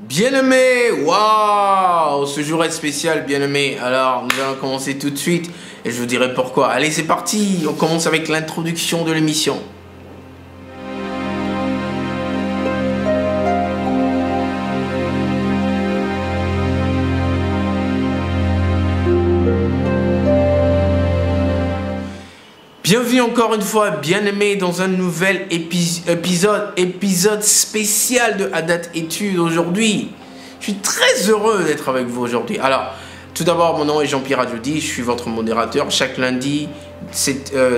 Bien-aimé, waouh, ce jour est spécial, bien-aimé. Alors, nous allons commencer tout de suite et je vous dirai pourquoi. Allez, c'est parti, on commence avec l'introduction de l'émission. Bienvenue encore une fois, bien-aimés, dans un nouvel épisode spécial de Adat Études aujourd'hui. Je suis très heureux d'être avec vous aujourd'hui. Alors, tout d'abord, mon nom est Jean-Pierre Adjodi, je suis votre modérateur. Chaque lundi,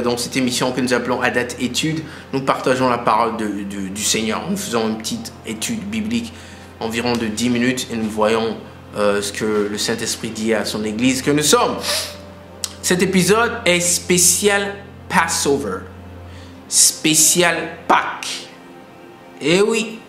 dans cette émission que nous appelons Adat Études, nous partageons la parole du Seigneur. Nous faisons une petite étude biblique, environ de 10 minutes, et nous voyons ce que le Saint-Esprit dit à son Église que nous sommes. Cet épisode est spécial Passover, spécial Pâques. Et oui.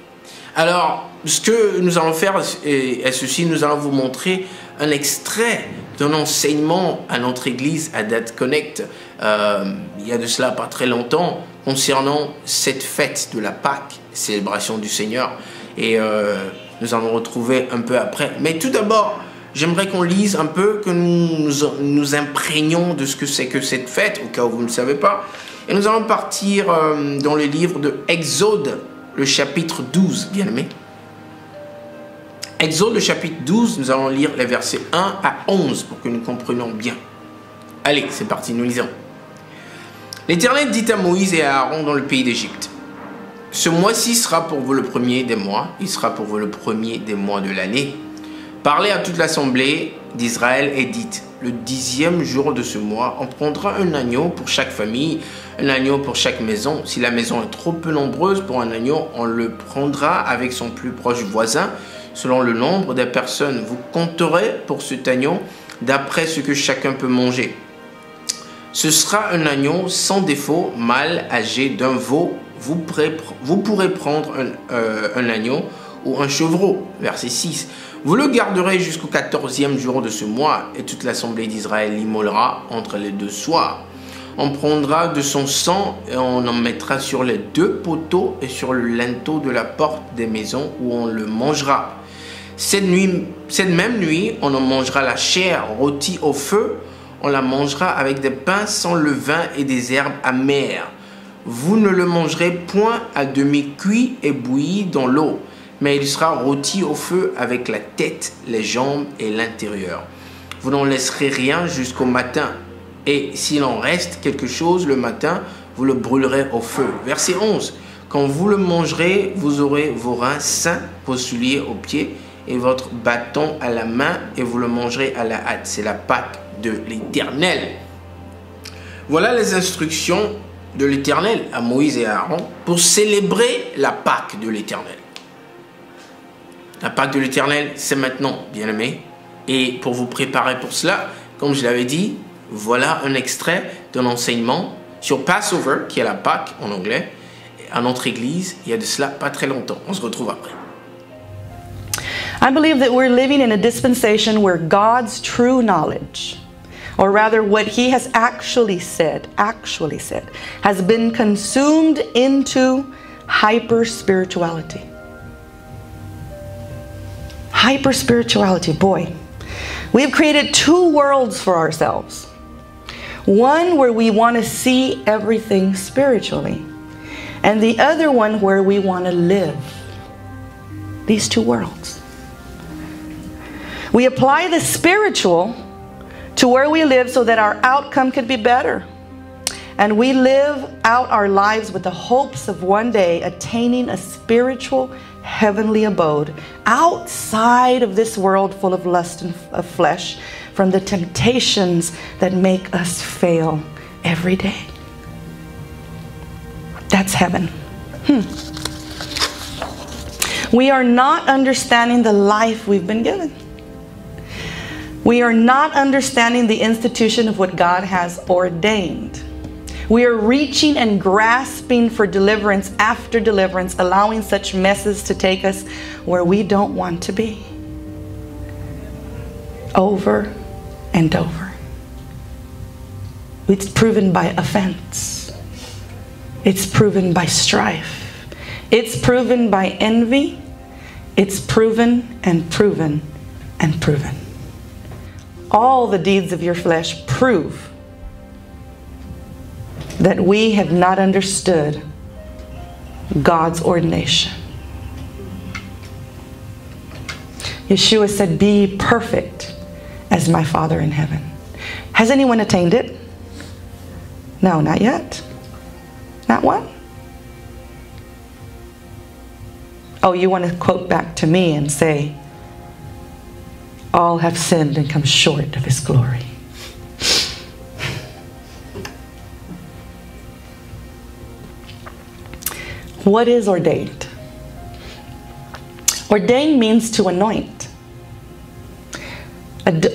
Alors, ce que nous allons faire est ceci, nous allons vous montrer un extrait d'un enseignement à notre église Adat Connect, il y a de cela pas très longtemps, concernant cette fête de la Pâques, célébration du Seigneur. Et nous allons retrouver un peu après. Mais tout d'abord, j'aimerais qu'on lise un peu, que nous imprégnions de ce que c'est que cette fête, au cas où vous ne savez pas. Et nous allons partir dans le livre de Exode, le chapitre 12, bien aimé. Exode, le chapitre 12, nous allons lire les versets 1 à 11 pour que nous comprenions bien. Allez, c'est parti, nous lisons. L'Éternel dit à Moïse et à Aaron dans le pays d'Égypte: ce mois-ci sera pour vous le premier des mois, il sera pour vous le premier des mois de l'année. Parlez à toute l'assemblée d'Israël et dites: le 10e jour de ce mois, on prendra un agneau pour chaque famille, un agneau pour chaque maison. Si la maison est trop peu nombreuse pour un agneau, on le prendra avec son plus proche voisin. Selon le nombre des personnes, vous compterez pour cet agneau d'après ce que chacun peut manger. Ce sera un agneau sans défaut, mâle, âgé d'un veau. Vous pourrez prendre un agneau ou un chevreau. Verset 6. Vous le garderez jusqu'au 14e jour de ce mois, et toute l'assemblée d'Israël l'immolera entre les deux soirs. On prendra de son sang et on en mettra sur les deux poteaux et sur le linteau de la porte des maisons où on le mangera. Cette même nuit, on en mangera la chair rôtie au feu. On la mangera avec des pains sans levain et des herbes amères. Vous ne le mangerez point à demi cuit et bouilli dans l'eau, mais il sera rôti au feu avec la tête, les jambes et l'intérieur. Vous n'en laisserez rien jusqu'au matin. Et s'il en reste quelque chose le matin, vous le brûlerez au feu. Verset 11. Quand vous le mangerez, vous aurez vos reins sains, vos souliers aux pieds et votre bâton à la main, et vous le mangerez à la hâte. C'est la Pâque de l'Éternel. Voilà les instructions de l'Éternel à Moïse et à Aaron pour célébrer la Pâque de l'Éternel. La Pâque de l'Éternel, c'est maintenant, bien-aimés. Et pour vous préparer pour cela, comme je l'avais dit, voilà un extrait d'un enseignement sur Passover, qui est la Pâque en anglais, à notre église, il y a de cela pas très longtemps. On se retrouve après. I believe that we're living in a dispensation where God's true knowledge, or rather what He has actually said, has been consumed into hyper-spirituality. Hyper-spirituality, boy. We have created two worlds for ourselves. One where we want to see everything spiritually, and the other one where we want to live. These two worlds. We apply the spiritual to where we live so that our outcome could be better. And we live out our lives with the hopes of one day attaining a spiritual heavenly abode outside of this world full of lust and of flesh, from the temptations that make us fail every day. That's heaven. We are not understanding the life we've been given. We are not understanding the institution of what God has ordained. We are reaching and grasping for deliverance after deliverance, allowing such messes to take us where we don't want to be. Over and over. It's proven by offense. It's proven by strife. It's proven by envy. It's proven and proven and proven. All the deeds of your flesh prove that we have not understood God's ordination. Yeshua said, be ye perfect as my Father in heaven. Has anyone attained it? No, not yet. Not one? Oh, you want to quote back to me and say, all have sinned and come short of His glory. What is ordained? Ordained means to anoint.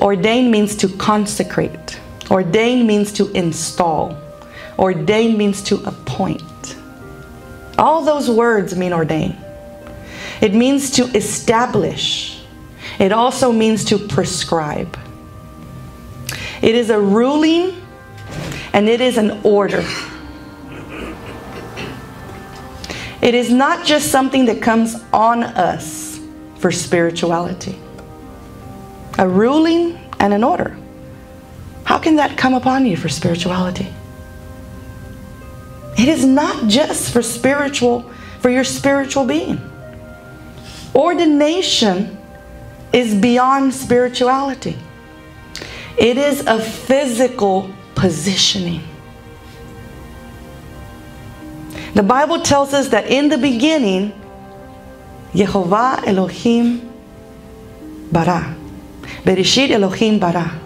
Ordained means to consecrate. Ordained means to install. Ordained means to appoint. All those words mean ordain. It means to establish. It also means to prescribe. It is a ruling and it is an order. It is not just something that comes on us for spirituality. A ruling and an order. How can that come upon you for spirituality? It is not just for your spiritual being. Ordination is beyond spirituality. It is a physical positioning. The Bible tells us that in the beginning, Yehovah Elohim bara. Bereshit Elohim bara.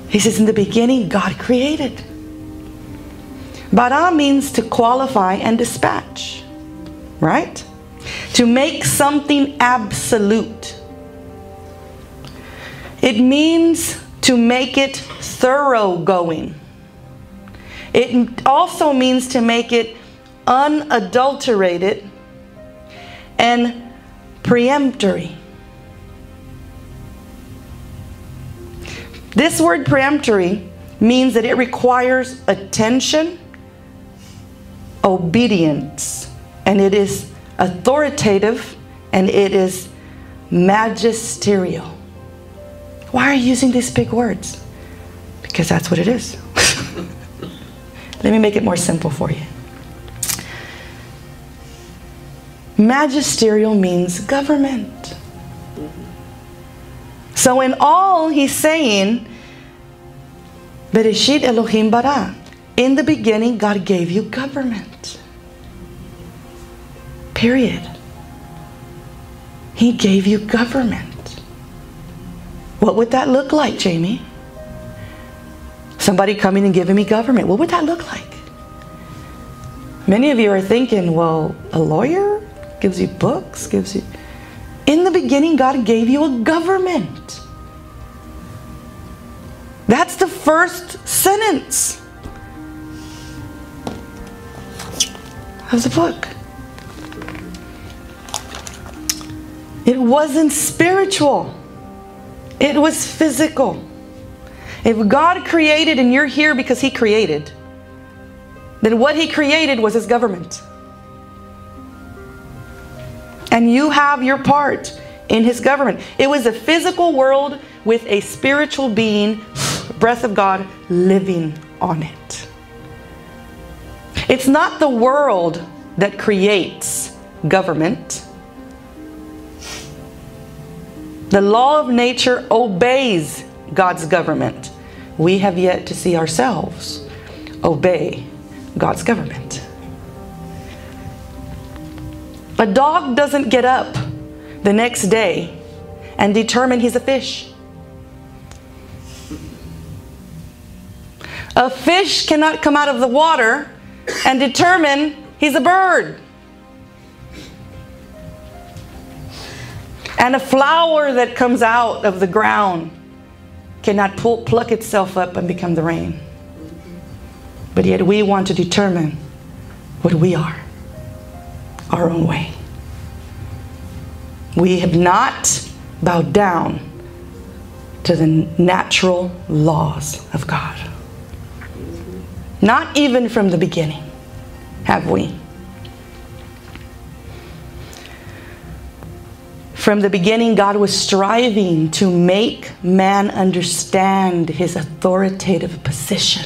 He says in the beginning, God created. Bara means to qualify and dispatch. Right? To make something absolute. It means to make it thoroughgoing. It also means to make it unadulterated and peremptory. This word peremptory means that it requires attention, obedience, and it is authoritative, and it is magisterial. Why are you using these big words? Because that's what it is. Let me make it more simple for you. Magisterial means government. So in all, he's saying, Bereshit Elohim bara. In the beginning, God gave you government. Period. He gave you government. What would that look like, Jamie? Somebody coming and giving me government. What would that look like? Many of you are thinking, well, a lawyer gives you books, gives you... In the beginning, God gave you a government. That's the first sentence of the book. It wasn't spiritual. It was physical. If God created and you're here because He created, then what He created was His government. And you have your part in His government. It was a physical world with a spiritual being, breath of God, living on it. It's not the world that creates government. The law of nature obeys God's government. We have yet to see ourselves obey God's government. A dog doesn't get up the next day and determine he's a fish. A fish cannot come out of the water and determine he's a bird. And a flower that comes out of the ground cannot pluck itself up and become the rain. But yet we want to determine what we are, our own way. We have not bowed down to the natural laws of God. Not even from the beginning have we. From the beginning, God was striving to make man understand his authoritative position.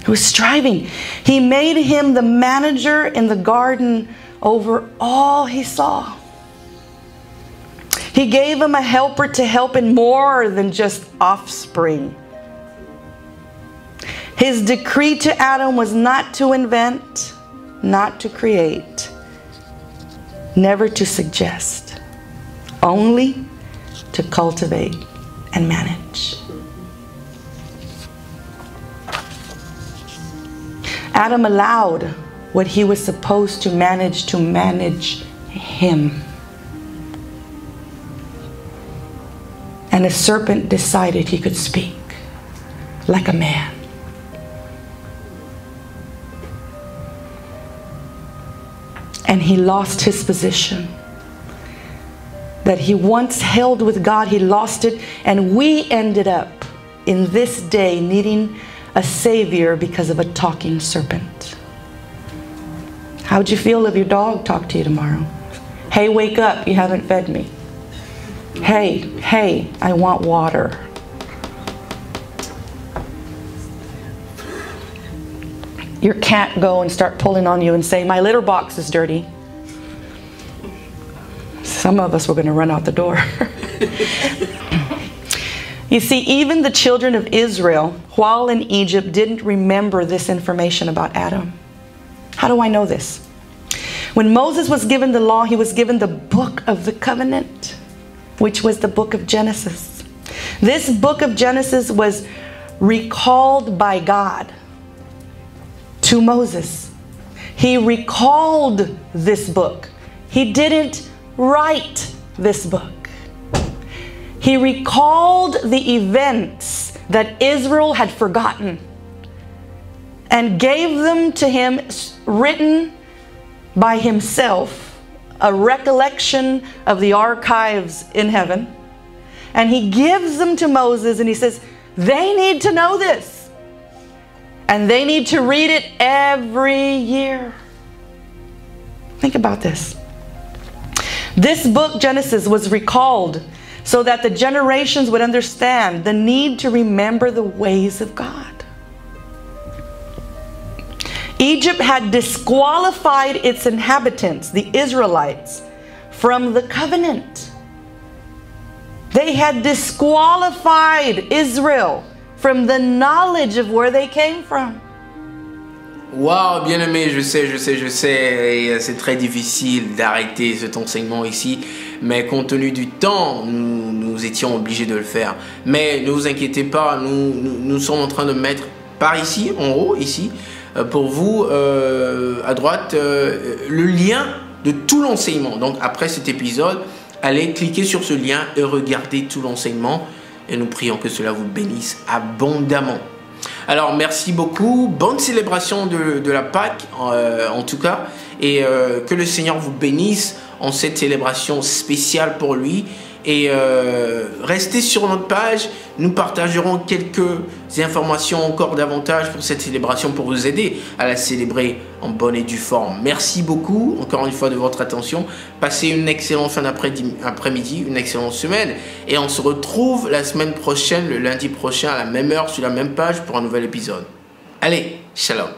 He was striving. He made him the manager in the garden over all he saw. He gave him a helper to help in more than just offspring. His decree to Adam was not to invent, not to create, never to suggest, only to cultivate and manage. Adam allowed what he was supposed to manage him. And the serpent decided he could speak like a man. And he lost his position that he once held with God. He lost it, and we ended up in this day needing a savior because of a talking serpent. How'd you feel if your dog talked to you tomorrow? Hey, wake up, you haven't fed me. Hey, I want water. Your cat go and start pulling on you and say, my litter box is dirty. Some of us were going to run out the door. You see, even the children of Israel, while in Egypt, didn't remember this information about Adam. How do I know this? When Moses was given the law, he was given the book of the covenant, which was the book of Genesis. This book of Genesis was recalled by God to Moses. He recalled this book. He didn't write this book. He recalled the events that Israel had forgotten and gave them to him written by himself, a recollection of the archives in heaven. And he gives them to Moses and he says, they need to know this. And they need to read it every year. Think about this. This book, Genesis, was recalled so that the generations would understand the need to remember the ways of God. Egypt had disqualified its inhabitants, the Israelites, from the covenant. They had disqualified Israel from the knowledge of where they came from. Wow, bien aimé, je sais, et c'est très difficile d'arrêter cet enseignement ici, mais compte tenu du temps, nous étions obligés de le faire. Mais ne vous inquiétez pas, nous sommes en train de mettre par ici, en haut, ici, pour vous, à droite, le lien de tout l'enseignement. Donc après cet épisode, allez cliquer sur ce lien et regardez tout l'enseignement. Et nous prions que cela vous bénisse abondamment. Alors, merci beaucoup. Bonne célébration de la Pâque, en tout cas. Et que le Seigneur vous bénisse en cette célébration spéciale pour lui. Et restez sur notre page. Nous partagerons quelques informations encore davantage pour cette célébration pour vous aider à la célébrer en bonne et due forme. Merci beaucoup, encore une fois, de votre attention. Passez une excellente fin d'après-midi, une excellente semaine. Et on se retrouve la semaine prochaine, le lundi prochain, à la même heure, sur la même page, pour un nouvel épisode. Allez, shalom.